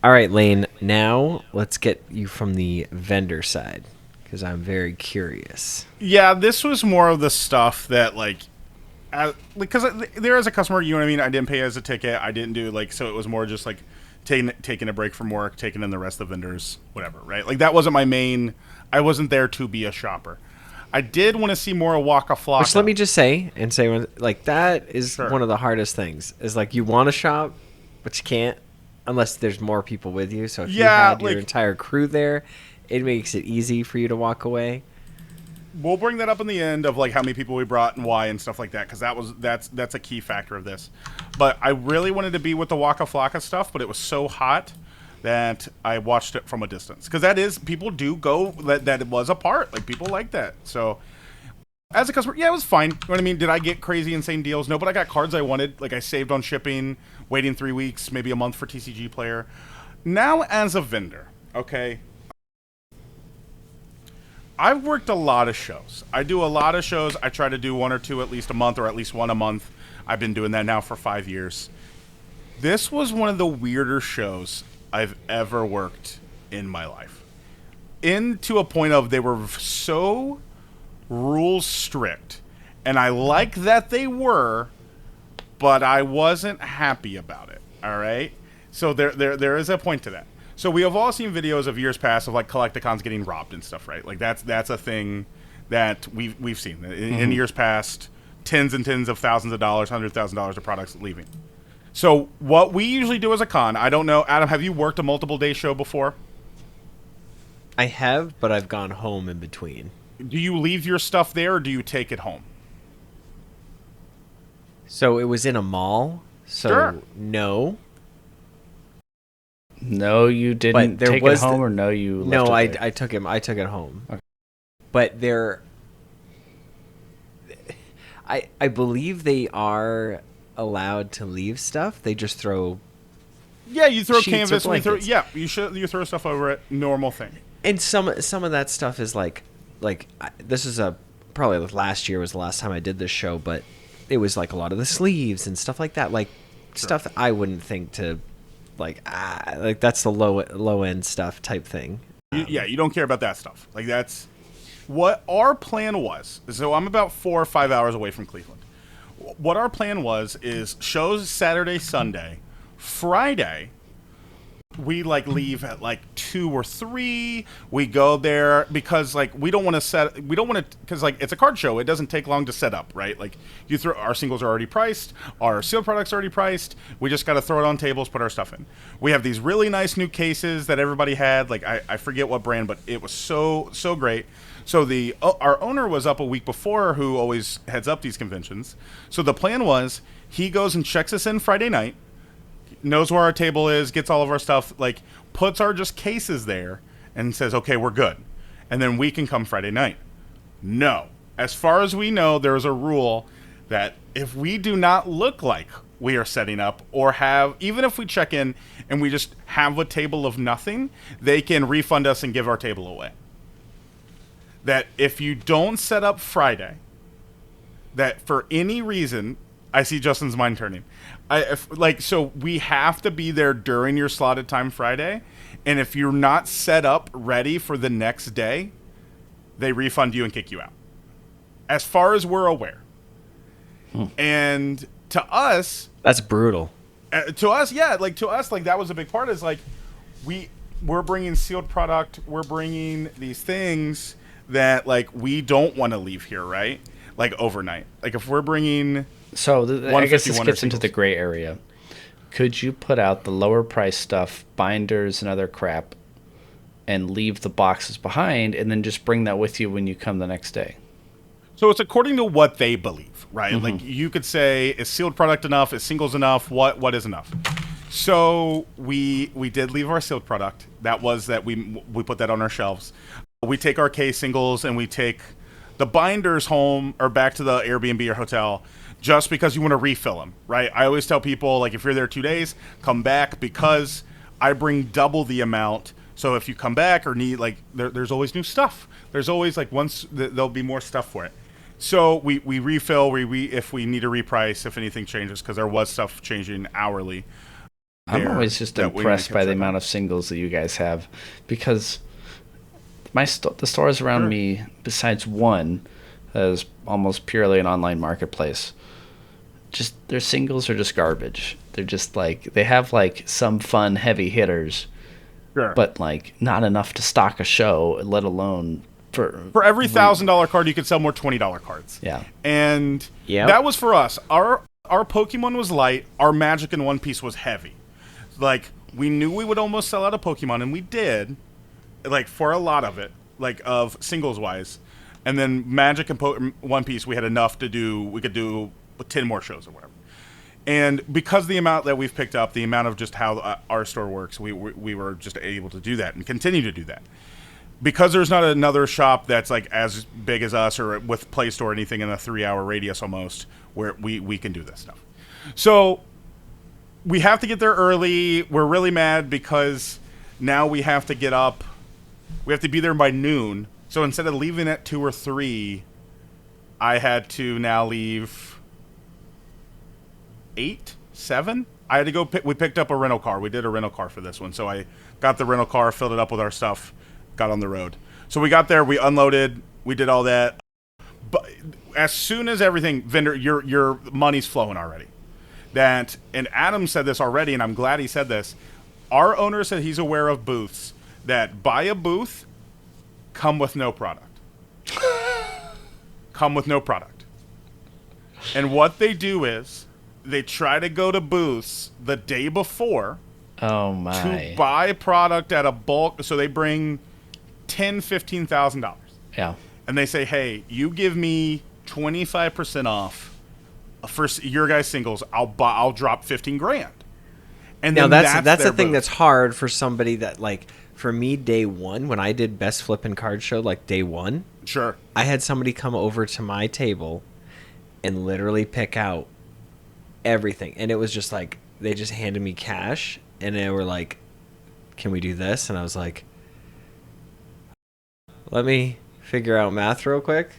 All right, Lane. Now let's get you from the vendor side because I'm very curious. Yeah, this was more of the stuff that because there as a customer, you know what I mean. I didn't pay as a ticket. I didn't do so it was more just like taking a break from work, taking in the rest of the vendors, whatever. Right? Like that wasn't my main. I wasn't there to be a shopper. I did want to see more Waka Which let Flocka. me just say and say like that is Sure. one of the hardest things. Is like you want to shop, but you can't unless there's more people with you. So if you Yeah, had your entire crew there, it makes it easy for you to walk away. we'll bring that up in the end of like how many people we brought and why and stuff like that because that's a key factor of this. But I really wanted to be with the Waka Flocka stuff, but it was so hot that I watched it from a distance because that is people do go that it was a part like people like that. So as a customer, yeah, it was fine. You know what I mean? Did I get crazy insane deals? No, but I got cards I wanted. Like I saved on shipping, waiting 3 weeks, maybe a month for TCG Player. Now as a vendor, okay, I've worked a lot of shows. I do a lot of shows. I try to do one or two at least a month or at least one a month. I've been doing that now for 5 years. This was one of the weirder shows I've ever worked in my life. Into a point of they were so rules strict. And I like that they were, but I wasn't happy about it. All right? So there is a point to that. So we have all seen videos of years past of like collecticons getting robbed and stuff, right? Like that's a thing that we've seen in years past. Tens and tens of thousands of dollars, $100,000 of products leaving. So what we usually do as a con, I don't know, Adam, have you worked a multiple day show before? I have, but I've gone home in between. Do you leave your stuff there or do you take it home? So it was in a mall. Sure. So no, No, you but didn't there take it was home, or no, you no. left it I there? I took him. I took it home. Okay. But there, I believe they are allowed to leave stuff. They just throw Yeah, you throw sheets or canvas, blankets. you throw stuff over it, normal thing. And some of that stuff is this is a probably last year was the last time I did this show, but it was like a lot of the sleeves and stuff like that, like Sure. stuff that I wouldn't think to like that's the low end stuff type thing. Yeah, you don't care about that stuff. Like that's what our plan was. So I'm about 4 or 5 hours away from Cleveland. What our plan was is shows Saturday, Sunday, Friday. We like leave at like 2 or 3. We go there because like we don't want to because like it's a card show. It doesn't take long to set up, right? Like you throw our singles are already priced, our sealed products are already priced. We just got to throw it on tables, put our stuff in. We have these really nice new cases that everybody had. Like I forget what brand, but it was so great. So our owner was up a week before, who always heads up these conventions. So the plan was he goes and checks us in Friday night, knows where our table is, gets all of our stuff, like puts our just cases there and says, okay, we're good. And then we can come Friday night. No. As far as we know, there is a rule that if we do not look like we are setting up or have, even if we check in and we just have a table of nothing, they can refund us and give our table away. That if you don't set up Friday, that for any reason, I see Justin's mind turning. So we have to be there during your slotted time Friday, and if you're not set up ready for the next day, they refund you and kick you out. As far as we're aware. And to us, That's brutal. yeah, like to us, like that was a big part. Is like we're bringing sealed product, we're bringing these things that like we don't want to leave here, right? Like overnight. Like if we're bringing So I guess this 151 gets into the singles. gray area. Could you put out the lower price stuff, binders and other crap, and leave the boxes behind, and then just bring that with you when you come the next day? So it's according to what they believe, right? Like you could say, is sealed product enough? Is singles enough? What is enough? So we did leave our sealed product. That was that we put that on our shelves. We take our case singles and we take the binders home or back to the Airbnb or hotel just because you want to refill them, right? I always tell people, like, if you're there 2 days, come back because I bring double the amount. So if you come back or need, like, there's always new stuff. There's always, like, there'll be more stuff for it. So we refill, if we need a reprice, if anything changes, because there was stuff changing hourly. I'm always just impressed by the amount of singles that you guys have, because the stores around me, besides one, is almost purely an online marketplace. Just their singles are just garbage. They're just like, they have like some fun heavy hitters, but like not enough to stock a show, let alone for every $1,000 card you could sell more $20 cards. Yeah, and that was for us. Our Pokemon was light. Our Magic and One Piece was heavy. Like, we knew we would almost sell out of Pokemon, and we did. Like, for a lot of it, like of singles wise, and then Magic and One Piece, we had enough to do. We could do 10 more shows or whatever. And because the amount that we've picked up, the amount of just how our store works, we were just able to do that and continue to do that. Because there's not another shop that's like as big as us or with Play Store or anything in a 3-hour radius almost, where we can do this stuff. So we have to get there early. We're really mad because now we have to get up. We have to be there by noon. So instead of leaving at 2 or 3, I had to now leave 8, 7. I had to go we picked up a rental car. We did a rental car for this one. So I got the rental car, filled it up with our stuff, got on the road. So we got there, we unloaded, we did all that. But as soon as everything, vendor, your money's flowing already. And Adam said this already, and I'm glad he said this. Our owner said he's aware of booths that buy a booth, come with no product. Come with no product. And what they do is they try to go to booths the day before to buy product at a bulk. So they bring $10,000, $15,000. Yeah. And they say, hey, you give me 25% off for your guys' singles, I'll drop 15 grand. And now then that's the thing booth. that's hard for somebody that, like, for me, day one, when I did Best Flippin' Card Show, like day one, sure, I had somebody come over to my table and literally pick out everything. And it was just like, they just handed me cash and they were like, can we do this? And I was like, let me figure out math real quick.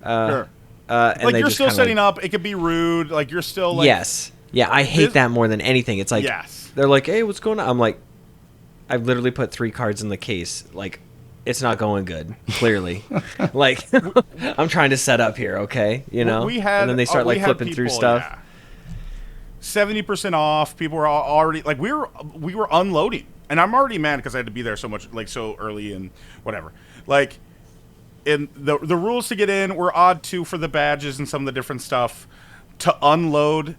Sure. And like, they you're just still kinda setting up. It could be rude. Like, you're still like... Yes. Yeah, I hate that more than anything. It's like, yes. They're like, hey, what's going on? I'm like, I've literally put 3 cards in the case. Like, it's not going good, clearly. Like, I'm trying to set up here, okay? You know? And then they start, like, flipping through stuff. Yeah. 70% off. People were already... Like, we were unloading. And I'm already mad because I had to be there so much, like, so early and whatever. Like... And the rules to get in were odd too for the badges and some of the different stuff. To unload,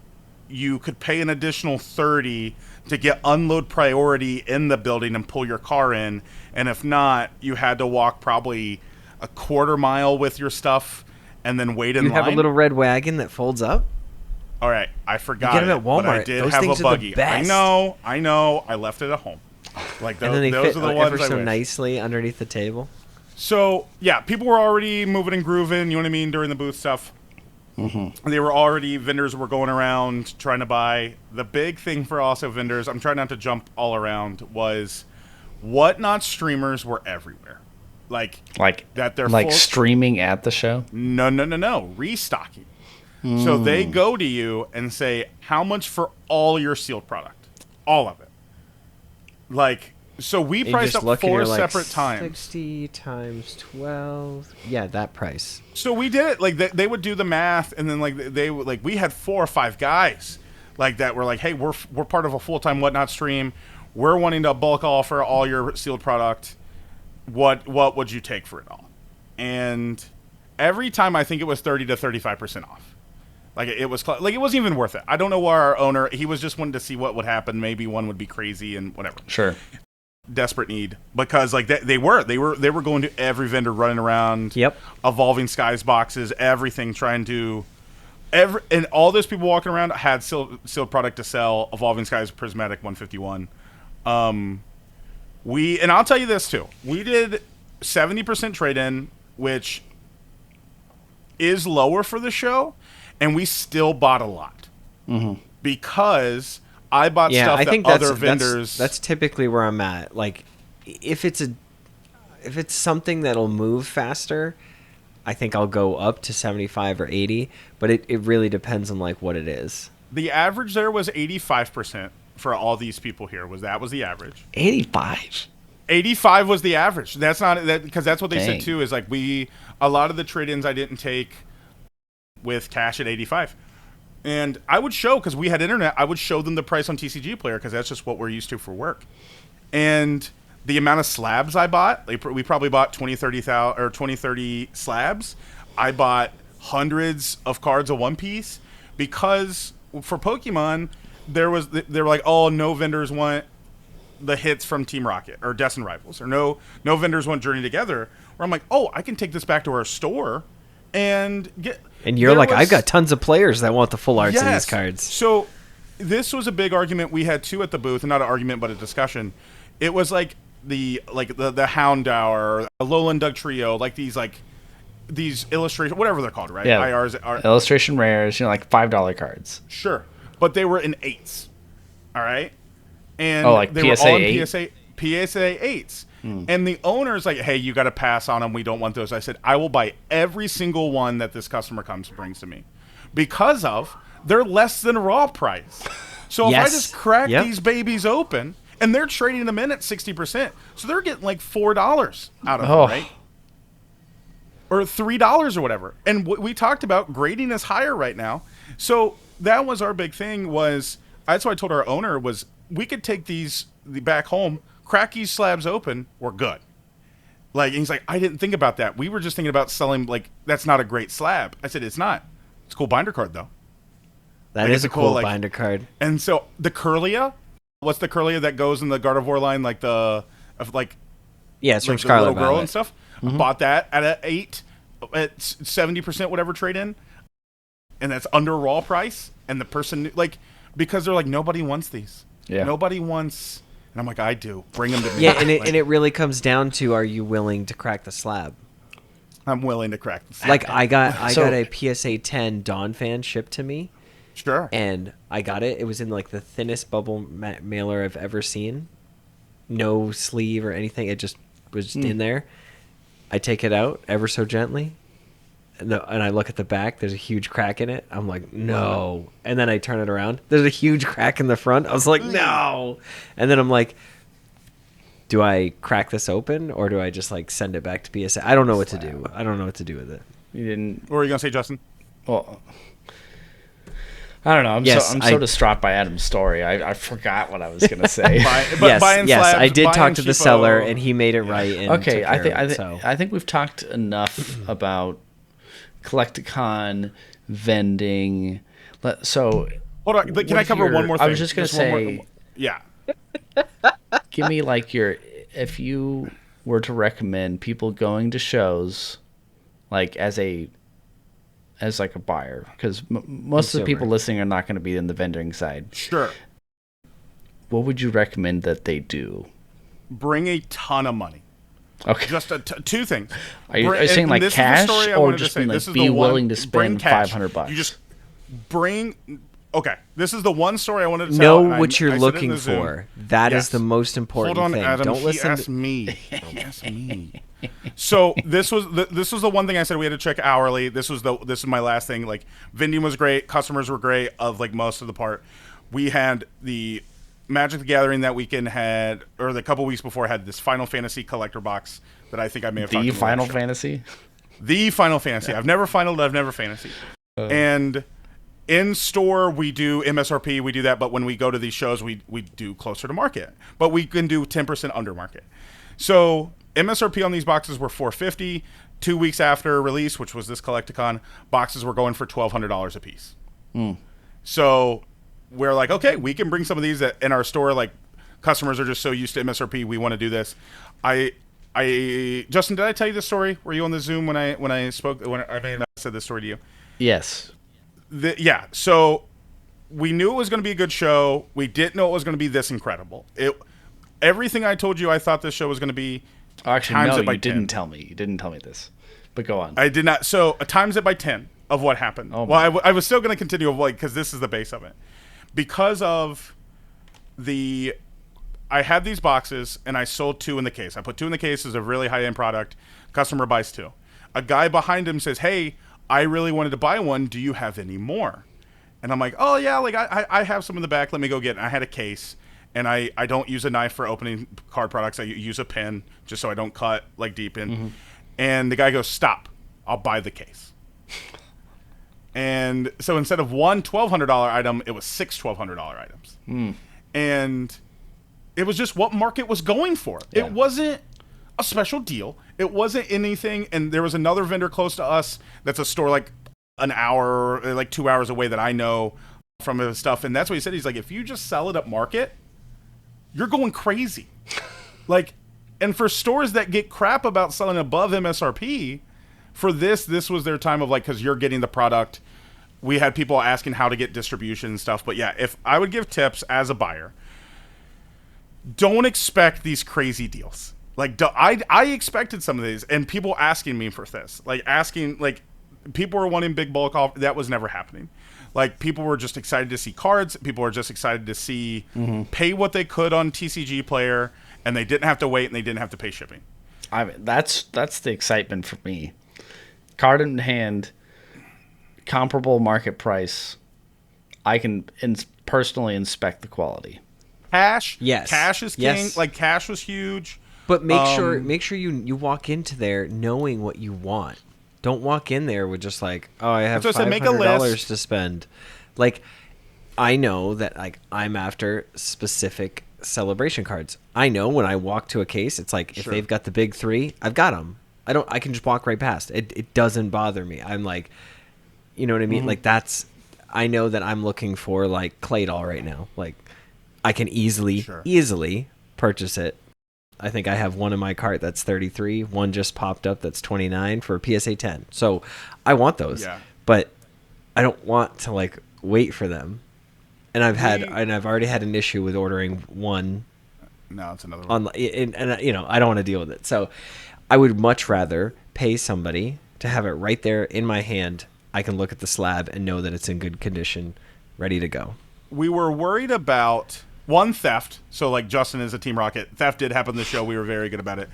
you could pay an additional $30 to get unload priority in the building and pull your car in. And if not, you had to walk probably a quarter mile with your stuff and then wait in line. You have a little red wagon that folds up? All right, I forgot. You get them at Walmart. But I did those have things a buggy. Are the best. I know. I left it at home. Like and then they those fit are the ones ever I so wish. nicely underneath the table. So, yeah, people were already moving and grooving, you know what I mean, during the booth stuff. Mm-hmm. They were already, vendors were going around trying to buy. The big thing for also vendors, I'm trying not to jump all around, was Whatnot streamers were everywhere. Like that they're like streaming at the show? No. Restocking. So they go to you and say, how much for all your sealed product? All of it. Like... So we priced up 4 separate times. 60 times 12. Yeah, that price. So we did it. Like they would do the math, and then we had 4 or 5 guys like that were like, hey, we're part of a full-time Whatnot stream. We're wanting to bulk offer all your sealed product. What would you take for it all? And every time I think it was 30 to 35% off. Like it was like it wasn't even worth it. I don't know why our owner, he was just wanting to see what would happen. Maybe one would be crazy and whatever. Sure. Desperate need, because like they were going to every vendor, running around, Evolving Skies boxes, everything, trying to and all those people walking around had sealed product to sell. Evolving Skies Prismatic 151. And I'll tell you this too, we did 70% trade-in, which is lower for the show, and we still bought a lot because I bought stuff that other vendors... That's typically where I'm at. Like, if it's something that'll move faster, I think I'll go up to 75 or 80. But it really depends on, like, what it is. The average there was 85% for all these people here was the average. 85. 85 was the average. That's not that because that's what they Dang. said too. Is like a lot of the trade-ins I didn't take with cash at 85, and I would show because we had internet. I would show them the price on TCG Player because that's just what we're used to for work, and the amount of slabs I bought. Like, we probably bought 20-30 slabs. I bought hundreds of cards of One Piece because for Pokemon they were like, oh, no vendors want the hits from Team Rocket or Destined Rivals, or no vendors want Journey Together, where I'm like, oh, I can take this back to our store and get. And you're like, I've got tons of players that want the full arts of these cards. So this was a big argument we had too at the booth, and not an argument but a discussion. It was like the Houndour, a Lowland Doug Trio, like these illustration, whatever they're called, right? Yeah, IRs are illustration rares, like $5 cards. Sure, but they were in 8s, all right. And like they PSA were all in 8? PSA 8s. And the owner's like, hey, you got to pass on them. We don't want those. I said, I will buy every single one that this customer brings to me because they're less than raw price. So if I just crack these babies open, and they're trading them in at 60%, so they're getting like $4 out of them, right? Or $3 or whatever. And we talked about grading is higher right now. So that was our big thing that's what I told our owner was, we could take these back home, crack these slabs open, we're good. Like, and he's like, I didn't think about that. We were just thinking about selling, like, that's not a great slab. I said, it's not. It's a cool binder card, though. That is a cool binder card. And so the Curlia, what's the Curlia that goes in the Gardevoir line, like it's from like Scarlet the little girl Violet and stuff? Mm-hmm. Bought that at an 8, at 70% whatever trade in, and that's under raw price. And the person, like, because they're like, nobody wants these. Yeah. Nobody wants, and I'm like, I do. Bring them to me. Yeah, and it really comes down to, are you willing to crack the slab? I'm willing to crack the slab. Like, I got a PSA 10 Dawn fan shipped to me. Sure. And I got it. It was in like the thinnest bubble mailer I've ever seen. No sleeve or anything. It just was in there. I take it out ever so gently. And I look at the back. There's a huge crack in it. I'm like, no. And then I turn it around. There's a huge crack in the front. I was like, no. And then I'm like, do I crack this open or do I just like send it back to PSA? I don't know what to do. I don't know what to do with it. You didn't. What were you gonna say, Justin? Well, I don't know. I'm so distraught by Adam's story. I forgot what I was gonna say. Yes, I did talk to the seller and he made it right. And okay, I think we've talked enough about Collecticon, vending. So hold on, can I cover one more thing? I was just gonna say, yeah. Give me like if you were to recommend people going to shows, like as like a buyer, because most of the people listening are not going to be in the vending side. Sure. What would you recommend that they do? Bring a ton of money. Okay. Just two things. Are you saying like cash, or just be willing to spend $500? You just bring. Okay, this is the one story I wanted to tell. Know what you're looking for. That is the most important thing. Hold on, Adam. Don't listen. Asked me. Don't ask me. So this was the one thing I said we had to check hourly. This is my last thing. Like, vending was great, customers were great. Of like most of the part, we had the Magic the Gathering that weekend or the couple weeks before had this Final Fantasy collector box that I think I may have talked about. The Final Fantasy. The Final Fantasy. I've never finaled. I've never fantasy. And in store we do MSRP. We do that, but when we go to these shows, we do closer to market. But we can do 10% under market. So MSRP on these boxes were $450. 2 weeks after release, which was this Collecticon, boxes were going for $1,200 a piece. So we're like, okay, we can bring some of these in our store. Like, customers are just so used to MSRP, we want to do this. Justin, did I tell you this story? Were you on the Zoom when I spoke? When I may have said this story to you? Yes. Yeah. So we knew it was going to be a good show. We didn't know it was going to be this incredible. Everything I told you I thought this show was going to be. Actually, no, you didn't tell me. You didn't tell me this. But go on. I did not. So times it by 10 of what happened. Oh, well, I was still going to continue because this is the base of it. Because of I had these boxes and I sold 2 in the case. I put 2 in the case as a really high-end product. Customer buys 2. A guy behind him says, hey, I really wanted to buy one. Do you have any more? And I'm like, oh yeah, like I have some in the back. Let me go get it. And I had a case, and I don't use a knife for opening card products. I use a pin just so I don't cut like deep in. Mm-hmm. And the guy goes, stop. I'll buy the case. And so instead of one $1,200 item, it was six $1,200 items. Mm. And it was just what market was going for. Yeah. It wasn't a special deal. It wasn't anything. And there was another vendor close to us that's a store like an hour, like 2 hours away that I know from his stuff. And that's what he said. He's like, if you just sell it at market, you're going crazy. Like, and for stores that get crap about selling above MSRP, for this was their time of like, because you're getting the product. We had people asking how to get distribution and stuff. But yeah, if I would give tips as a buyer, don't expect these crazy deals. Like, I expected some of these, and people asking me for this, like asking, like, people were wanting big bulk off. That was never happening. Like, people were just excited to see cards. People were just excited to see pay what they could on TCG Player, and they didn't have to wait, and they didn't have to pay shipping. I mean, that's the excitement for me. Card in hand, comparable market price. I can personally inspect the quality. Cash, yes, cash is king. Yes. Like, cash was huge. But make sure you walk into there knowing what you want. Don't walk in there with just like, oh, I have $500 to spend. Like, I know that like I'm after specific celebration cards. I know when I walk to a case, it's like if they've got the big three, I've got them. I can just walk right past. It doesn't bother me. I'm like, you know what I mean? Like I know that I'm looking for like Claydol right now. Like I can easily purchase it. I think I have one in my cart that's 33. One just popped up that's 29 for PSA 10. So I want those, but I don't want to like wait for them. And I've already had an issue with ordering one. No, it's another one. And you know, I don't want to deal with it. So I would much rather pay somebody to have it right there in my hand. I can look at the slab and know that it's in good condition, ready to go. We were worried about one, theft. So like Justin is a Team Rocket. Theft did happen in the show. We were very good about it.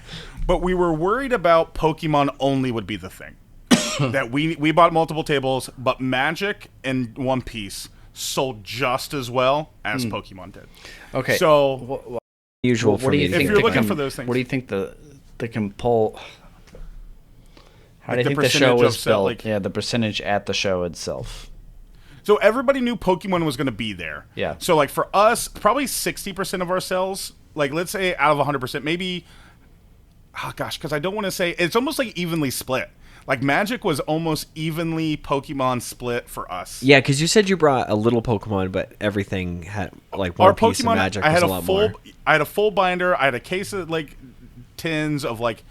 But we were worried about Pokemon only would be the thing. That we bought multiple tables, but Magic and One Piece sold just as well as Pokemon did. Okay. So usual. What do you think? If you're looking for those things, what do you think they can pull? How do you think the show was built? Like, the percentage at the show itself. So everybody knew Pokemon was going to be there. Yeah. So like for us, probably 60% of our sales, like let's say out of 100%, maybe, oh gosh, because I don't want to say, it's almost like evenly split. Like Magic was almost evenly Pokemon split for us. Yeah, because you said you brought a little Pokemon, but everything had like one piece of Magic. I had a lot more. I had a full binder. I had a case of like tins of like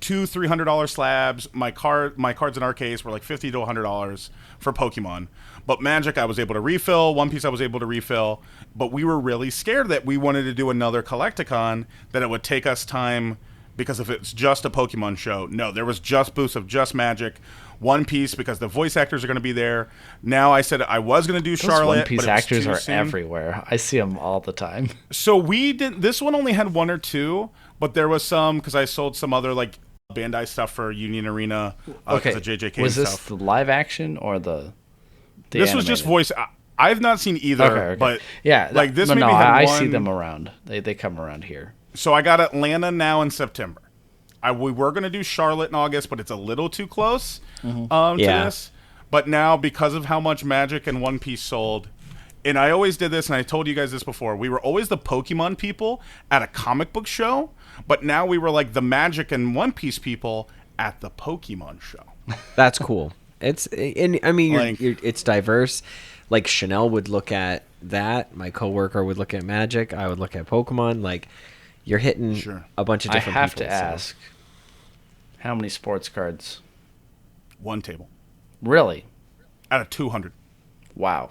$200, $300 slabs. My cards in our case were like $50 to $100 for Pokemon. But Magic, I was able to refill. One Piece, I was able to refill. But we were really scared that we wanted to do another Collecticon, that it would take us time, because if it's just a Pokemon show, no, there was just booths of just Magic. One Piece, because the voice actors are going to be there. Now I said I was going to do Charlotte. One Piece actors are everywhere. I see them all the time. So we did. This one only had one or two, but there was some, because I sold some other like Bandai stuff for Union Arena. Okay, the JJK was this stuff. the live action or the this animated? Was just voice. I've not seen either, okay. But yeah, like this. No, maybe I had one. see them around. They come around here. So I got Atlanta now in September. We were going to do Charlotte in August, but it's a little too close to this. But now, because of how much Magic and One Piece sold, and I always did this, and I told you guys this before, we were always the Pokemon people at a comic book show, but now we were like the Magic and One Piece people at the Pokemon show. That's cool. It's diverse. Like Chanel would look at that. My coworker would look at Magic. I would look at Pokemon. Like, you're hitting a bunch of different people. I have to ask, how many sports cards? One table. Really? Out of 200. Wow.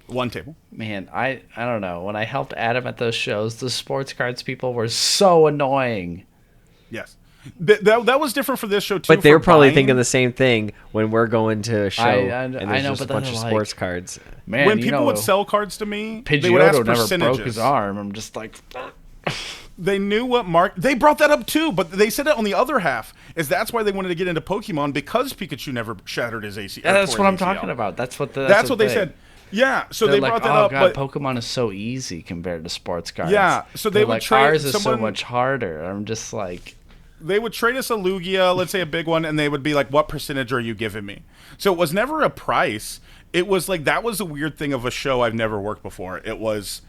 One table. Man, I don't know. When I helped Adam at those shows, the sports cards people were so annoying. Yes. That was different for this show, too. But they were probably thinking the same thing when we're going to a show and there's just a bunch of like, sports cards. Man, when people would sell cards to me, Pidgeotto they would ask never percentages. Broke his arm. I'm just like... They knew what they brought that up too, but they said it on the other half. That's why they wanted to get into Pokemon, because Pikachu never shattered his ACL. Yeah, that's what I'm talking about. That's what they said. Yeah, so They're they like, brought that oh up. god, But Pokemon is so easy compared to sports cards. yeah, so they They're would like, trade ours is so much harder. I'm just like, they would trade us a Lugia, let's say a big one, and they would be like, what percentage are you giving me? So it was never a price. It was like, that was a weird thing of a show I've never worked before. It was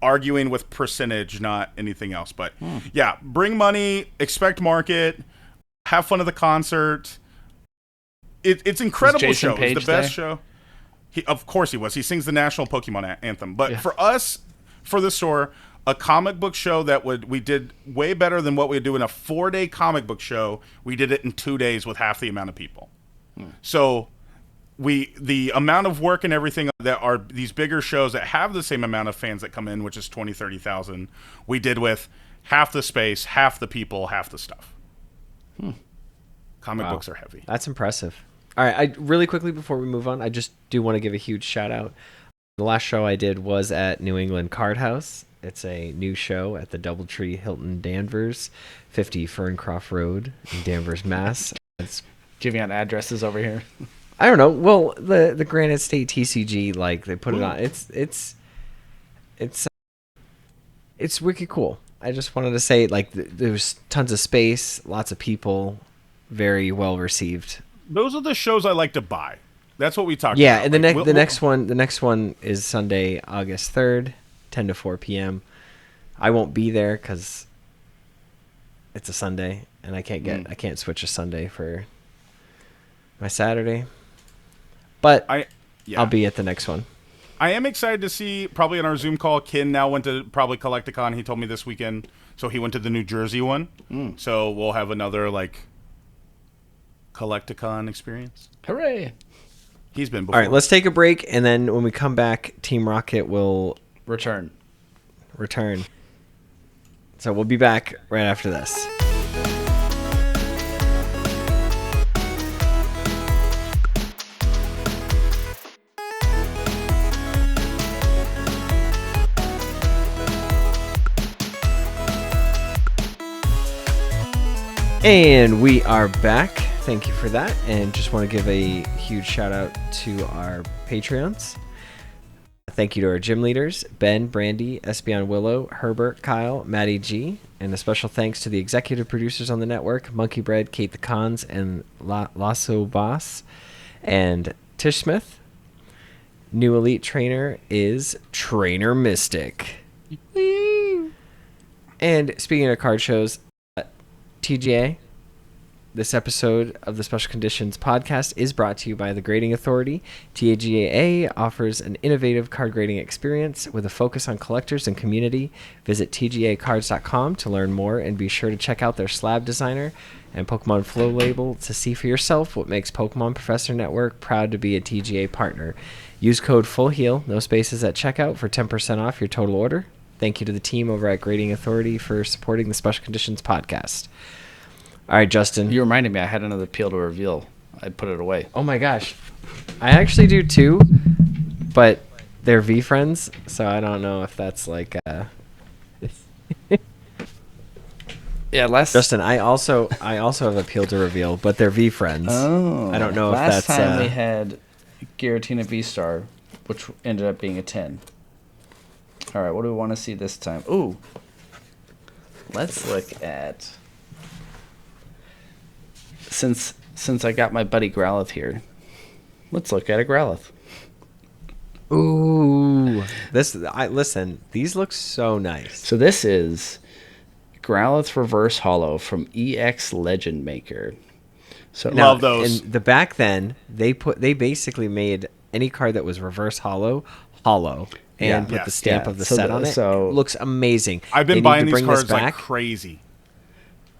arguing with percentage, not anything else. But yeah, bring money, expect market, have fun at the concert. It's incredible show. It's the best show. Of course he was. He sings the national Pokemon anthem. But for us, for the store, a comic book show we did way better than what we would do in a 4-day comic book show. We did it in 2 days with half the amount of people. So the amount of work and everything that are these bigger shows that have the same amount of fans that come in, which is 20, 30,000, we did with half the space, half the people, half the stuff. Comic books are heavy. That's impressive. All right, really quickly before we move on, I just do want to give a huge shout out. The last show I did was at New England Card House. It's a new show at the Doubletree Hilton Danvers, 50 Ferncroft Road in Danvers, Mass. It's giving out addresses over here. I don't know. Well, the Granite State TCG, like they put it on. It's wicked cool. I just wanted to say, like, there's tons of space, lots of people, very well received. Those are the shows I like to buy. That's what we talked about. Yeah, and the next one is Sunday, August 3rd, 10 to 4 p.m. I won't be there because it's a Sunday, and I can't switch a Sunday for my Saturday. But I'll be at the next one. I am excited to see, probably on our Zoom call, Kin now went to probably Collecticon. He told me this weekend. So he went to the New Jersey one. So we'll have another, like, Collecticon experience. Hooray! He's been before. All right, let's take a break, and then when we come back, Team Rocket will return. So we'll be back right after this. And we are back. Thank you for that. And just want to give a huge shout out to our Patreons. Thank you to our gym leaders, Ben, Brandy, Espion Willow, Herbert, Kyle, Maddie G. And a special thanks to the executive producers on the network, Monkey Bread, Kate the Cons, and Lasso Boss, and Tish Smith. New elite trainer is Trainer Mystic. And speaking of card shows, TGA, this episode of the Special Conditions podcast is brought to you by the Grading Authority. TGA offers an innovative card grading experience with a focus on collectors and community. Visit tgacards.com to learn more, and be sure to check out their slab designer and Pokemon Flow label to see for yourself what makes Pokemon Professor Network proud to be a TGA partner. Use code FULLHEAL, no spaces at checkout, for 10% off your total order. Thank you to the team over at Grading Authority for supporting the Special Conditions podcast. All right, Justin. You reminded me I had another peel to reveal. I put it away. Oh, my gosh. I actually do, too, but they're V-Friends, so I don't know if that's like... Yeah, Justin, I also have a peel to reveal, but they're V-Friends. Oh. I don't know if that's... Last time we had Giratina V-Star, which ended up being a 10. All right, what do we want to see this time? Ooh. Let's look at... Since I got my buddy Growlithe here, let's look at a Growlithe. Ooh. Listen, these look so nice. So this is Growlithe Reverse Hollow from EX Legend Maker. So love those. And back then, they basically made any card that was reverse hollow. And put the stamp of the set on it. So looks amazing. I've been buying these cards like crazy.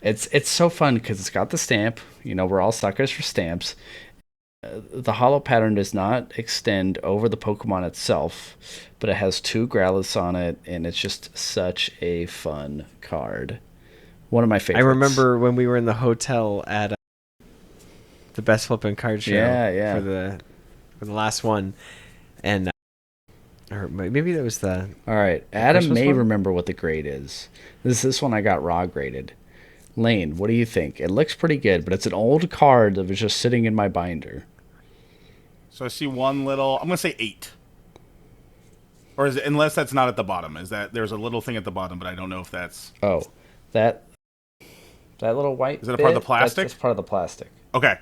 It's so fun because it's got the stamp. You know, we're all suckers for stamps. The hollow pattern does not extend over the Pokemon itself, but it has 2 Growlithes on it, and it's just such a fun card. One of my favorites. I remember when we were in the hotel at the Best Flippin' Card Show for the last one, and or maybe that was the... All right, Adam may remember what the grade is. This one I got raw graded. Lane, what do you think? It looks pretty good, but it's an old card that was just sitting in my binder. So I see one little... I'm going to say 8. Or is it, unless that's not at the bottom, is that there's a little thing at the bottom, but I don't know if that's... Oh, that little white Is that a part of the plastic? That's part of the plastic. Okay.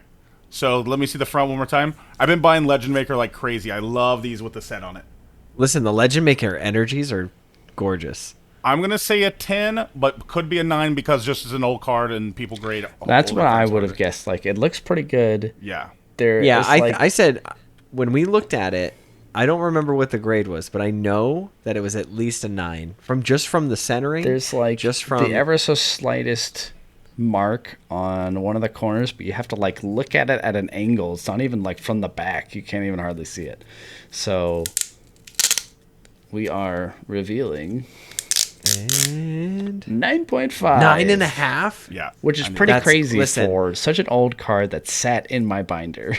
So let me see the front one more time. I've been buying Legend Maker like crazy. I love these with the set on it. Listen, the Legend Maker energies are gorgeous. I'm going to say a 10, but could be a 9 because just as an old card and people grade... That's what I would have guessed. Like, it looks pretty good. Yeah. I said, when we looked at it, I don't remember what the grade was, but I know that it was at least a 9 from the centering. There's like just from the ever so slightest mark on one of the corners, but you have to like look at it at an angle. It's not even like from the back. You can't even hardly see it. So we are revealing and 9.5, 9.5. Yeah, which is pretty crazy for such an old card that sat in my binder.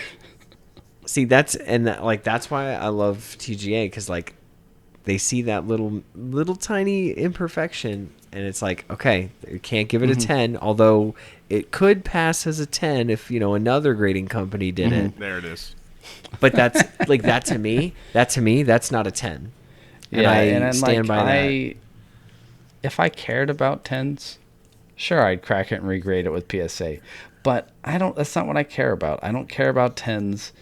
See, that's why I love TGA, because like they see that little tiny imperfection, and it's like, okay, you can't give it a 10, although it could pass as a 10 if another grading company did it. There it is. But that's like that to me, that's not a 10. And I stand by that. If I cared about 10s, sure, I'd crack it and regrade it with PSA. But that's not what I care about. I don't care about 10s.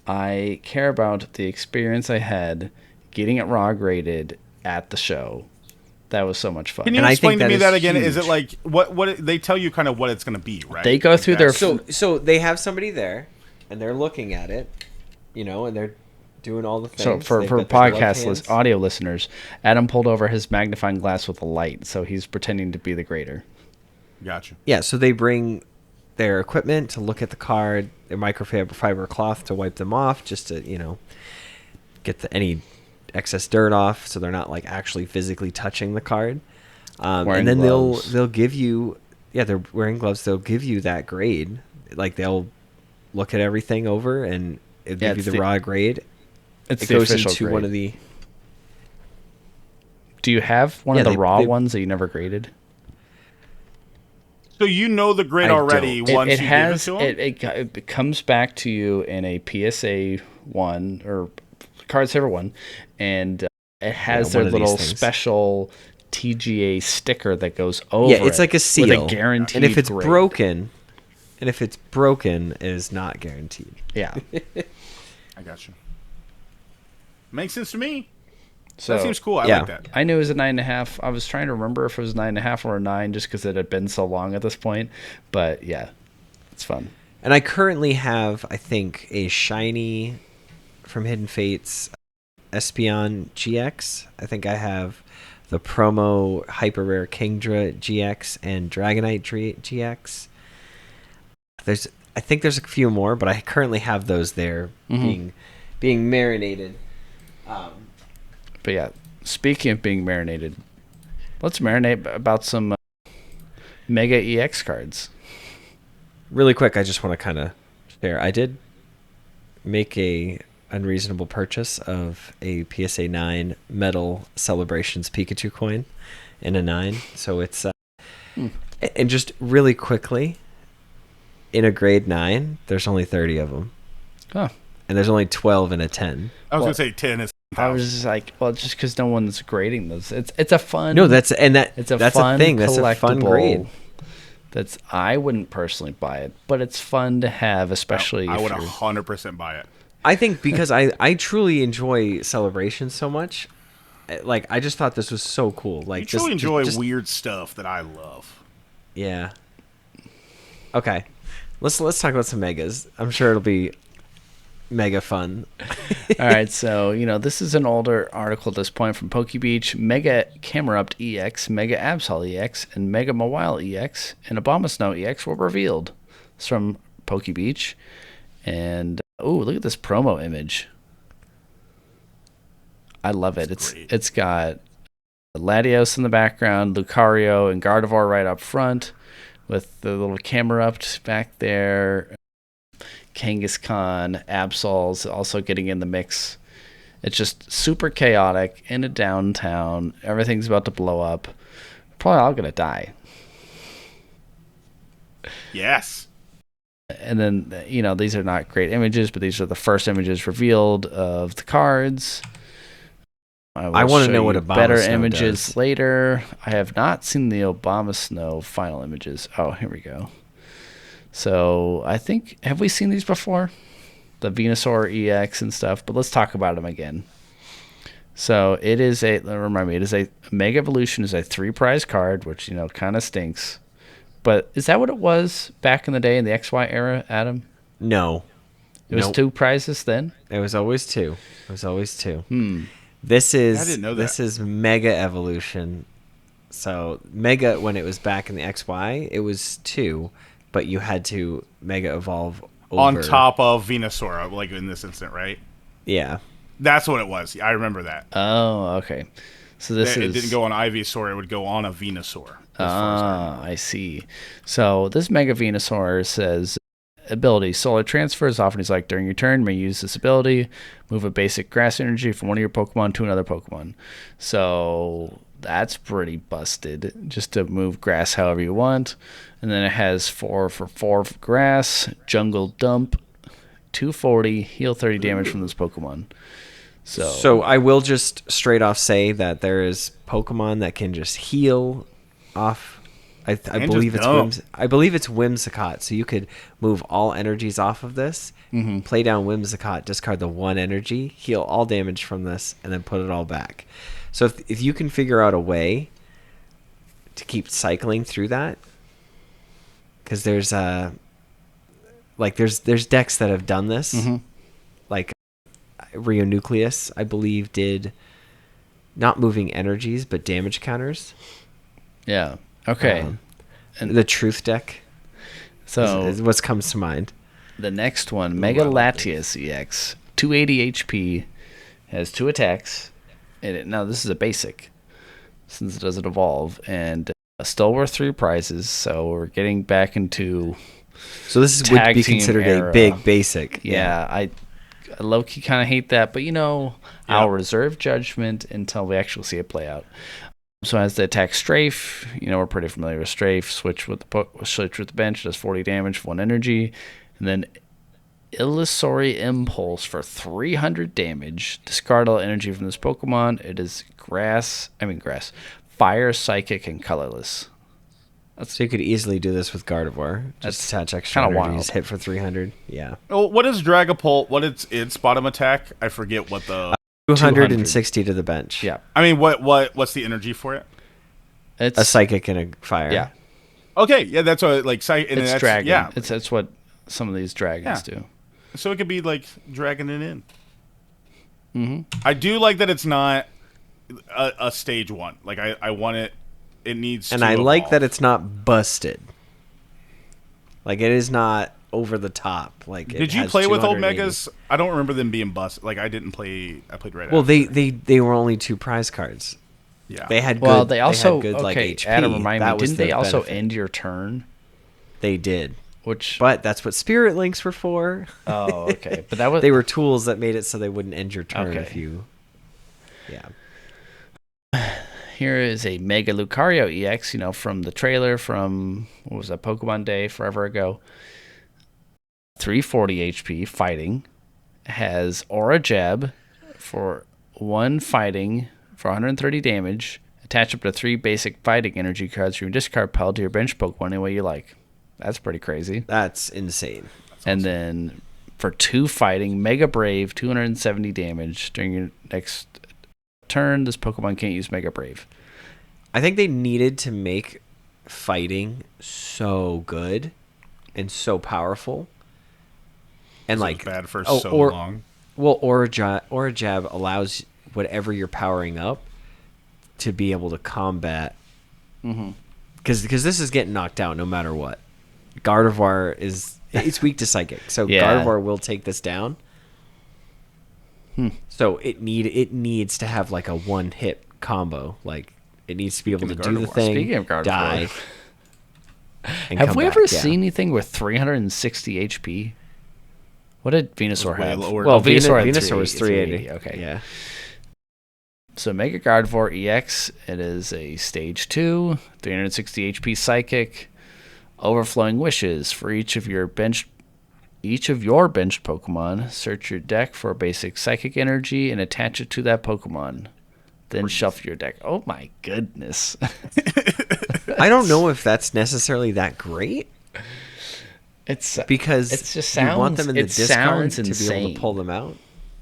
I care about the experience I had getting it raw graded at the show. That was so much fun. Can you explain to me that again? Huge. Is it like what they tell you kind of what it's going to be, right? They go through their so they have somebody there and they're looking at it, and they're doing all the things. So for podcast audio listeners, Adam pulled over his magnifying glass with a light, so he's pretending to be the grader. Gotcha. Yeah, so they bring their equipment to look at the card, their microfiber cloth to wipe them off, just to get any excess dirt off, so they're not like actually physically touching the card. And then they'll give you, they're wearing gloves. They'll give you that grade. Like they'll look at everything over and it'll give you the raw grade. It goes into grade. One of the. Do you have one of the raw ones that you never graded? So you know the grade already once you give it to them? It comes back to you in a PSA 1 or Card Saver 1, and it has their little special TGA sticker that goes over. Yeah, it's like a seal. With a guaranteed and if it's grade. broken, it is not guaranteed. Yeah. I got you. Makes sense to me. So, that seems cool. I like that. I knew it was a 9.5. I was trying to remember if it was 9.5 or a 9 just because it had been so long at this point. But yeah, it's fun. And I currently have, I think, a shiny from Hidden Fates Espeon GX. I think I have the promo Hyper Rare Kingdra GX and Dragonite GX. I think there's a few more, but I currently have those there being marinated. But yeah, speaking of being marinated, let's marinate about some Mega EX cards. Really quick, I just want to kind of share. I did make a unreasonable purchase of a PSA 9 Metal Celebrations Pikachu coin in a 9. So it's and just really quickly, in a grade 9, there's only 30 of them. Huh. And there's only 12 in a 10. I was going to say 10 is... I was just like, well, just because no one's grading those. It's a fun... No, that's fun a thing. That's a fun grade. I wouldn't personally buy it, but it's fun to have, especially I would 100% buy it. I think because I truly enjoy Celebrations so much. Like, I just thought this was so cool. Like, you truly enjoy weird stuff that I love. Yeah. Okay. Let's talk about some megas. I'm sure it'll be mega fun. All right, so this is an older article at this point from PokeBeach. Mega Camerupt EX, Mega Absol EX, and Mega Mawile EX and Abomasnow EX were revealed. It's from PokeBeach, and look at this promo image. I love it. It's got Latios in the background, Lucario and Gardevoir right up front, with the little Camerupt back there. Kangaskhan, Absol's also getting in the mix. It's just super chaotic in a downtown. Everything's about to blow up. Probably all gonna die. Yes. And then, these are not great images, but these are the first images revealed of the cards. I want to know what Obama better Snow images does. later. I have not seen the Obama Snow final images. Oh, here we go. So I think, have we seen these before? The Venusaur EX and stuff, but let's talk about them again. So it is remind me, it is a Mega Evolution is a 3 prize card, which, kind of stinks. But is that what it was back in the day in the XY era, Adam? No. It was 2 prizes then? It was always 2. This is I didn't know that. This is Mega Evolution. So Mega, when it was back in the XY, it was 2, but you had to Mega Evolve over. On top of Venusaur, like in this instant, right? Yeah. That's what it was. I remember that. Oh, okay. So it didn't go on Ivysaur, it would go on a Venusaur. I see. So this Mega Venusaur says, ability, Solar Transfers. Often is like during your turn, you may use this ability, move a basic grass energy from one of your Pokemon to another Pokemon. So that's pretty busted, just to move grass however you want. And then it has 4 for 4 for grass, Jungle Dump, 240, heal 30 damage from this Pokemon. So I will just straight off say that there is Pokemon that can just heal off. I believe it's Whimsicott, so you could move all energies off of this, play down Whimsicott, discard the 1 energy, heal all damage from this, and then put it all back. So if you can figure out a way to keep cycling through that, because there's there's decks that have done this, like Rio Nucleus, I believe, did not moving energies but damage counters. Yeah. Okay. And the Truth deck. So is what comes to mind. The next one, Mega Latias EX, 280 HP, has 2 attacks. Now this is a basic, since it doesn't evolve, and still worth 3 prizes. So we're getting back into. So this would be considered era. A big basic. Yeah, I low-key kind of hate that, but I'll reserve judgment until we actually see it play out. So as the attack Strafe, we're pretty familiar with Strafe. Switch with the bench, does 40 damage, 1 energy, and then Illusory Impulse for 300 damage. Discard all energy from this Pokemon. It is grass, fire, psychic, and colorless. So you could easily do this with Gardevoir. Just attach extra energies, hit for 300. Yeah. Oh, what is Dragapult? What is its bottom attack? I forget what the 260 to the bench. Yeah. I mean, what's the energy for it? It's a psychic and a fire. Yeah. Okay. Yeah, that's what it's dragon. Yeah. That's what some of these dragons do. So it could be like dragging it in. I do like that it's not a stage 1. Like I want it. It needs. And to I evolve. like that it's not busted. Like it is not over the top. Like did you play with old Megas? I don't remember them being busted. Like I didn't play. I played right. Well, they were only 2 prize cards. Yeah. They had good. Well, they also good, like, HP. Adam, remind me. Didn't they also benefit. end your turn? They did. Which. But that's what Spirit Links were for. Oh, okay. But that was. They were tools that made it so they wouldn't end your turn if you. Yeah. Here is a Mega Lucario EX, from the trailer from, what was that, Pokemon Day forever ago. 340 HP, fighting. Has Aura Jab for 1 fighting for 130 damage. Attach up to 3 basic fighting energy cards from your discard pile to your bench Pokemon any way you like. That's pretty crazy. That's insane. And then for 2 fighting, Mega Brave, 270 damage. During your next turn, this Pokemon can't use Mega Brave. I think they needed to make fighting so good and so powerful. And like bad for long. Well, Aura Jab allows whatever you're powering up to be able to combat. Because this is getting knocked out no matter what. Gardevoir it's weak to Psychic, so Gardevoir will take this down. So it needs to have like a 1-hit combo. Like it needs to be able to do the thing, Speaking of Gardevoir, die. Have we ever seen anything with 360 HP? What did Venusaur have? Well, Venusaur was 380. Okay. Yeah. So Mega Gardevoir EX, it is a stage 2, 360 HP Psychic, Overflowing Wishes for each of your benched Pokemon. Search your deck for a basic Psychic energy and attach it to that Pokemon. then shuffle your deck. Oh my goodness. I don't know if that's necessarily that great. It's because it just sounds, you want them in the discard to insane. be able to pull them out.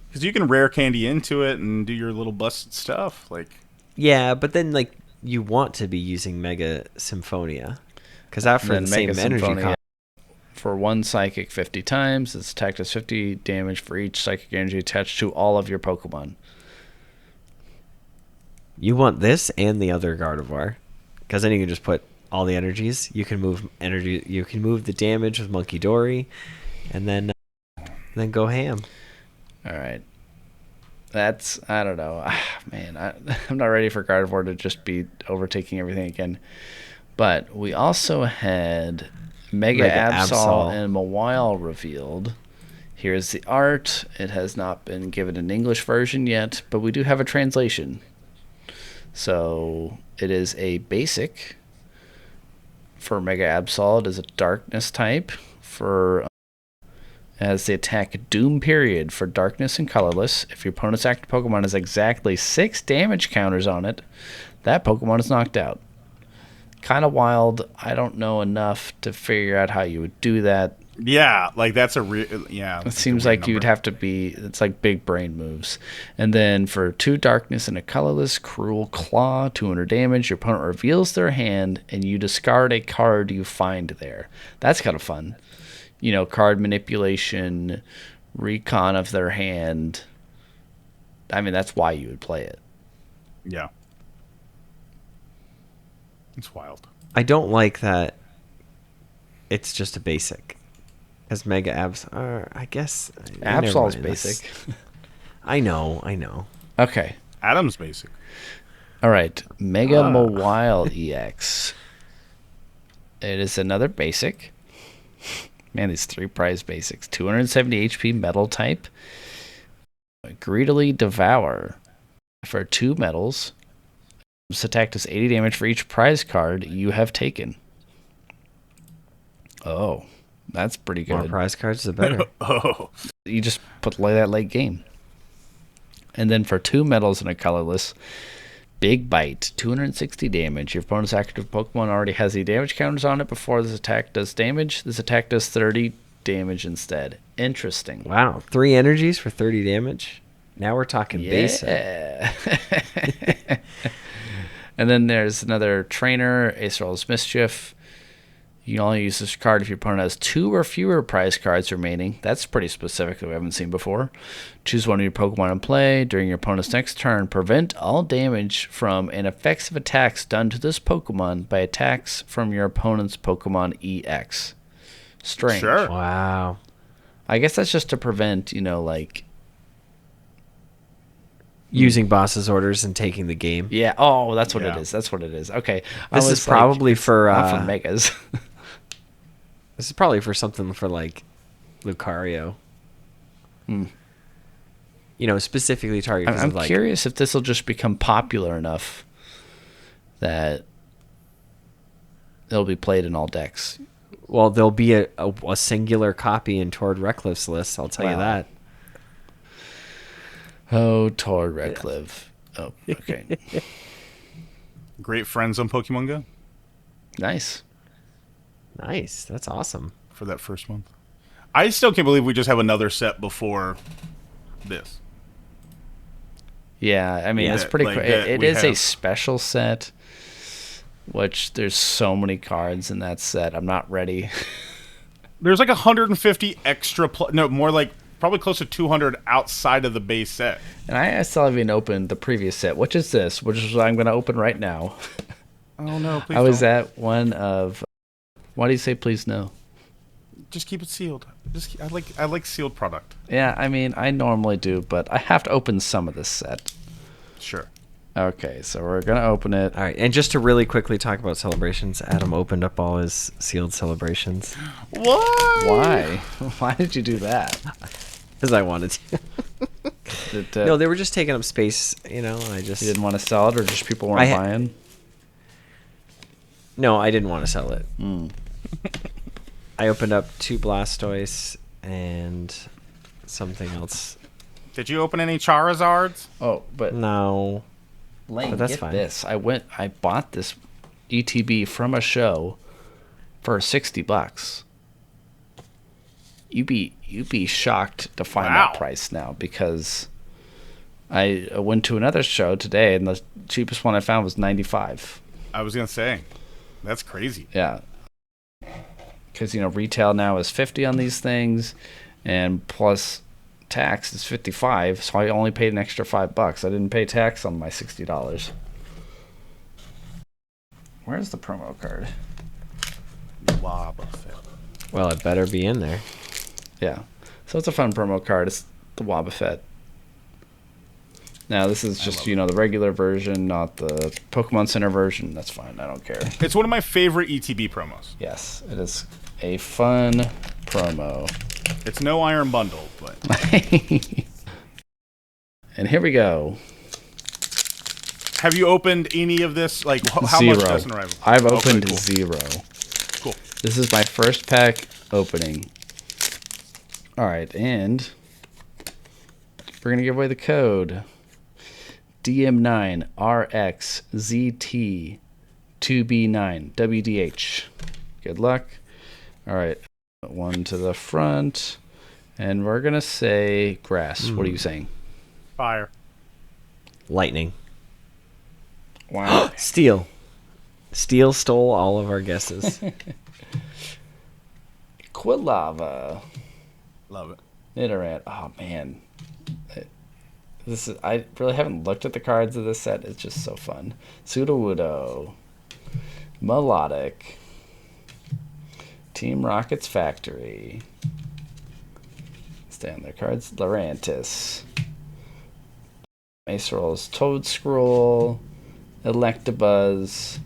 Because you can rare candy into it and do your little busted stuff. Like, yeah, but then like you want to be using Mega Symphonia because after the same energy cost. For one psychic 50 times, its attack does 50 damage for each psychic energy attached to all of your Pokemon. You want this and the other Gardevoir, because then you can just put all the energies. You can move energy. You can move the damage with Monkey Dory, and then go ham. All right. That's, I don't know. Man, I'm not ready for Gardevoir to just be overtaking everything again. But we also had Mega Absol and Mawile revealed. Here's the art. It has not been given an English version yet, but we do have a translation. So it is a basic for Mega Absol. It is a darkness type for as the attack Doom Period for darkness and colorless. If your opponent's active Pokemon has exactly 6 damage counters on it, that Pokemon is knocked out. Kind of wild. I don't know enough to figure out how you would do that. Yeah, like that's a real. Yeah, it seems like you'd have to be. It's like big brain moves. And then for 2 darkness and a colorless, Cruel Claw, 200 damage. Your opponent reveals their hand, and you discard a card you find there. That's kind of fun. You know, card manipulation, recon of their hand. I mean, that's why you would play it. Yeah. It's wild. I don't like that it's just a basic. As Mega Abs are, I guess. Absol's basic. I know. Okay. Adam's basic. All right. Mega Mawile EX. It is another basic. Man, these 3 prize basics. 270 HP metal type. Greedily Devour for 2 metals. This attack does 80 damage for each prize card you have taken. Oh, that's pretty good. More prize cards, the better. Oh. You just play that late game. And then for 2 metals and a colorless, Big Bite, 260 damage. Your opponent's active Pokemon already has the damage counters on it before this attack does damage. This attack does 30 damage instead. Interesting. Wow, 3 energies for 30 damage? Now we're talking basic. And then there's another trainer, Ace Rolls Mischief. You can only use this card if your opponent has 2 or fewer prize cards remaining. That's pretty specific that we haven't seen before. Choose one of your Pokemon in play. During your opponent's next turn, prevent all damage from and effects of attacks done to this Pokemon by attacks from your opponent's Pokemon EX. Strange. Sure. Wow. I guess that's just to prevent, you know, like... using boss's orders and taking the game. Yeah. Oh, that's what it is. That's what it is. Okay. This is probably for... not for Megas. This is probably for something for, like, Lucario. You know, specifically targeted. I'm curious if this will just become popular enough that it'll be played in all decks. Well, there'll be a singular copy in Tord Recklif's list, I'll tell you that. Oh, Tord Recklif. Oh, okay. Great friends on Pokemon Go. Nice. Nice. That's awesome. For that first month. I still can't believe we just have another set before this. Yeah, I mean, it's pretty cool. It is a special set, which there's so many cards in that set. I'm not ready. There's like 150 extra... more like probably close to 200 outside of the base set. And I still haven't even opened the previous set, which is this, which is what I'm going to open right now. Oh, no, please I was at one of... Why do you say please no? Just keep it sealed. I like sealed product. Yeah, I mean, I normally do, but I have to open some of this set. Sure. Okay, so we're going to open it. All right, and just to really quickly talk about celebrations, Adam opened up all his sealed celebrations. What? Why? Why did you do that? Because I wanted to. No, they were just taking up space, you know, I just... You didn't want to sell it, or just people weren't buying? No, I didn't want to sell it. I opened up 2 Blastoise and something else. Did you open any Charizards? Oh, but... No. Lane, get this. I bought this ETB from a show for $60. You'd be shocked to find that price now, because I went to another show today and the cheapest one I found was $95. I was gonna say, that's crazy. Yeah, because retail now is $50 on these things, and plus tax is $55. So I only paid an extra $5. I didn't pay tax on my $60. Where's the promo card? Well, it better be in there. Yeah. So it's a fun promo card. It's the Wobbuffet. Now, this is just, the regular version, not the Pokemon Center version. That's fine. I don't care. It's one of my favorite ETB promos. Yes, it is a fun promo. It's no Iron Bundle, but... And here we go. Have you opened any of this? Like, how Zero. much does an arrival? I've opened zero. Cool. This is my first pack opening. All right, and we're going to give away the code. DM9RXZT2B9 WDH. Good luck. All right, one to the front, and we're gonna say grass. What are you saying? Fire. Lightning. Wow. Steel. Steel stole all of our guesses. Quilava. Love it. Nidoran. Oh man. I really haven't looked at the cards of this set. It's just so fun. Sudowoodo. Melodic. Team Rocket's Factory. Stay on their cards. Lurantis. Acerol's Toadscroll. Electabuzz.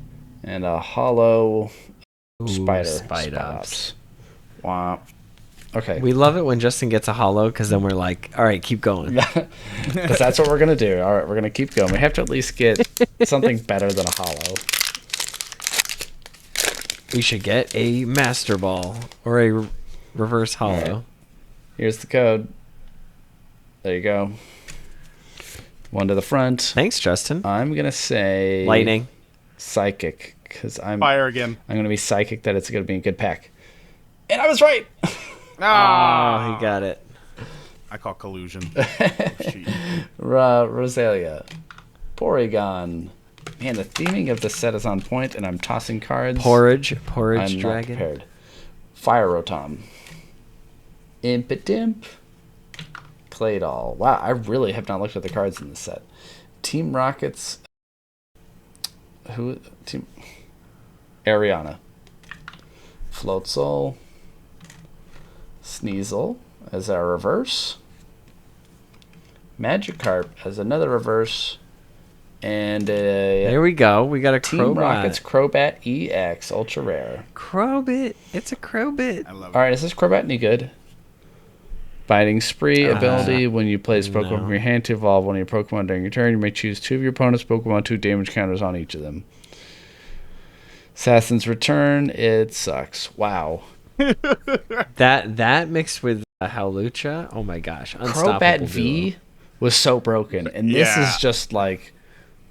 And a hollow Spider-Ops. Wow. Okay. We love it when Justin gets a hollow, because then we're like, all right, keep going. Because that's what we're going to do. All right, we're going to keep going. We have to at least get something better than a hollow. We should get a Master Ball or a reverse hollow. Right. Here's the code. There you go. One to the front. Thanks, Justin. I'm going to say... Lightning. Psychic. Because Fire again. I'm going to be psychic that it's going to be a good pack. And I was right! Oh, he got it. I call collusion. Rosalia. Porygon. Man, the theming of the set is on point, and I'm tossing cards. Porridge I'm Dragon. not prepared. Fire Rotom. Impidimp. Claydol. Wow, I really have not looked at the cards in this set. Team Rockets. Ariana. Floatzel. Sneasel as our reverse. Magikarp as another reverse. And there we go. We got a Team Crobat. Rockets Crobat EX Ultra Rare. Crobat. It's a Crobat. I love it. All right, is this Crobat any good? Biting Spree ability. When you place Pokemon from your hand to evolve one of your Pokemon during your turn, you may choose two of your opponent's Pokemon, 2 damage counters on each of them. Assassin's Return. It sucks. Wow. That mixed with Hawlucha. Oh my gosh. Unstoppable Crobat V was so broken, and this is just like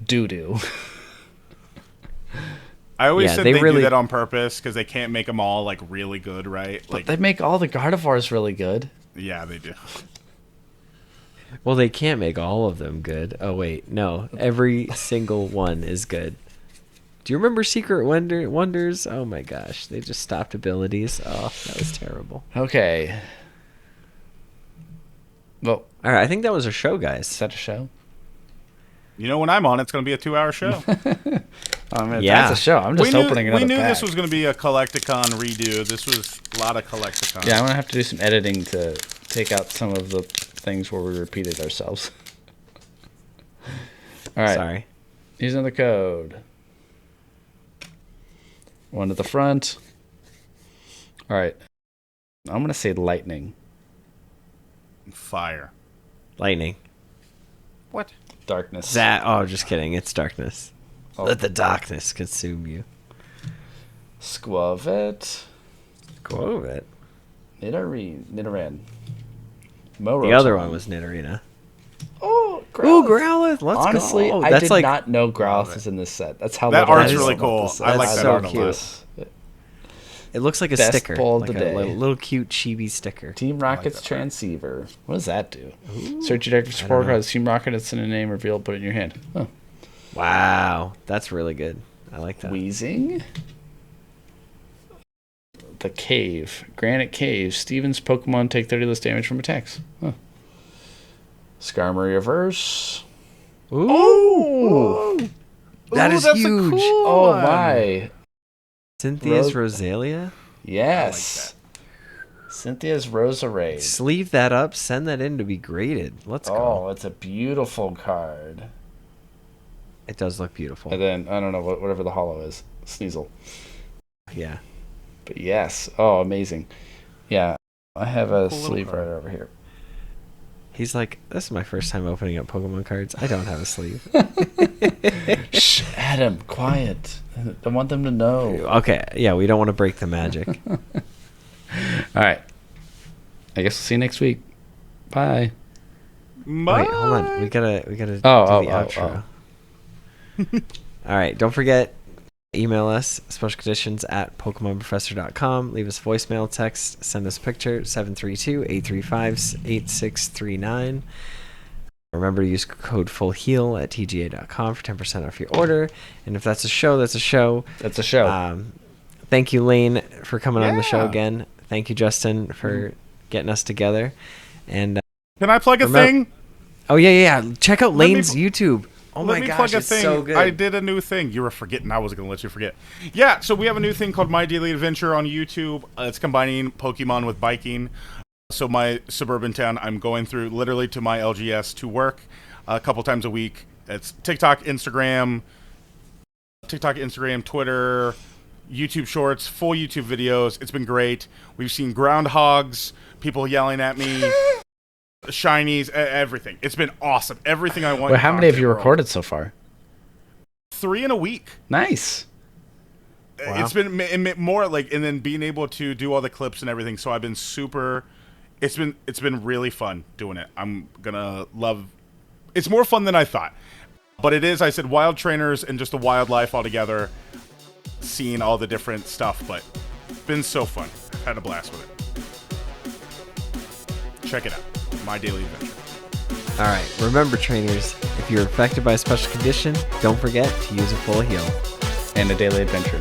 doo-doo. I always said they do that on purpose because they can't make them all like really good, right? But they make all the Gardevoirs really good. Yeah, they do. Well, they can't make all of them good. Oh wait, no. Every single one is good. Do you remember Secret Wonders? Oh my gosh, they just stopped abilities. Oh, that was terrible. Okay. Well, all right, I think that was a show, guys. Is that a show? You know, when I'm on, it's going to be a 2-hour show. That's a show. I'm just opening another We knew pack. this was going to be a Collecticon redo. This was a lot of Collecticon. Yeah, I'm going to have to do some editing to take out some of the things where we repeated ourselves. All right. Sorry. Using the code. One to the front. All right. I'm going to say lightning. Fire. Lightning. What? Darkness. Just kidding. It's darkness. Oh. Let the darkness consume you. Squavet. Nidoran. Nidoran. Morotom. The other one was Nidorina. Oh, Ooh, Growlithe. Let's Honestly, go. I did not know Growlithe was in this set. That's how that art's really cool. I like that art a lot. It looks like a Best sticker, ball like today. a little cute chibi sticker. Team Rocket's transceiver. What does that do? Search your deck for support cards. Team Rocket, it's in a name, reveal, put it in your hand. Huh. Wow, that's really good. I like that. Wheezing. The Cave. Granite Cave. Steven's Pokemon take 30 less damage from attacks. Huh. Skarmory Reverse. Ooh! That is huge. Cool Oh, my. Cynthia's Rosalia? Yes. I like Cynthia's Roserade. Sleeve that up, send that in to be graded. Let's go. Oh, it's a beautiful card. It does look beautiful. And then, I don't know, whatever the hollow is. Sneasel. Yeah. But yes. Oh, amazing. Yeah. I have a Cool sleeve card. right over here. He's like, this is my first time opening up Pokemon cards. I don't have a sleeve. Shh, Adam, quiet. I don't want them to know. Okay, yeah, we don't want to break the magic. All right. I guess we'll see you next week. Bye. Bye. Wait, hold on. We gotta do the outro. All right, don't forget, email us, specialconditions@pokemonprofessor.com. Leave us voicemail, text, send us a picture, 732-835-8639. Remember to use code FULLHEAL at tga.com for 10% off your order. And if that's a show, that's a show. That's a show. Thank you, Lane, for coming on the show again. Thank you, Justin, for getting us together. And can I plug a thing? Oh, yeah. Check out Lane's YouTube. Oh my gosh, it's so good. I did a new thing. You were forgetting. I was going to let you forget. Yeah, so we have a new thing called My Daily Adventure on YouTube. It's combining Pokemon with biking. So my suburban town, I'm going through literally to my LGS to work a couple times a week. It's TikTok, Instagram, Twitter, YouTube Shorts, full YouTube videos. It's been great. We've seen groundhogs, people yelling at me, shinies, everything. It's been awesome. Everything I want. Well, how many have you recorded so far? 3 in a week. Nice. Wow. It's been more like, and then being able to do all the clips and everything. So I've been super. It's been really fun doing it. I'm gonna love. It's more fun than I thought, but it is. I said wild trainers and just the wildlife all together, seeing all the different stuff. But it's been so fun. Had a blast with it. Check it out. My Daily Adventure. All right. Remember, trainers, if you're affected by a special condition, don't forget to use a full heal. And a daily adventure.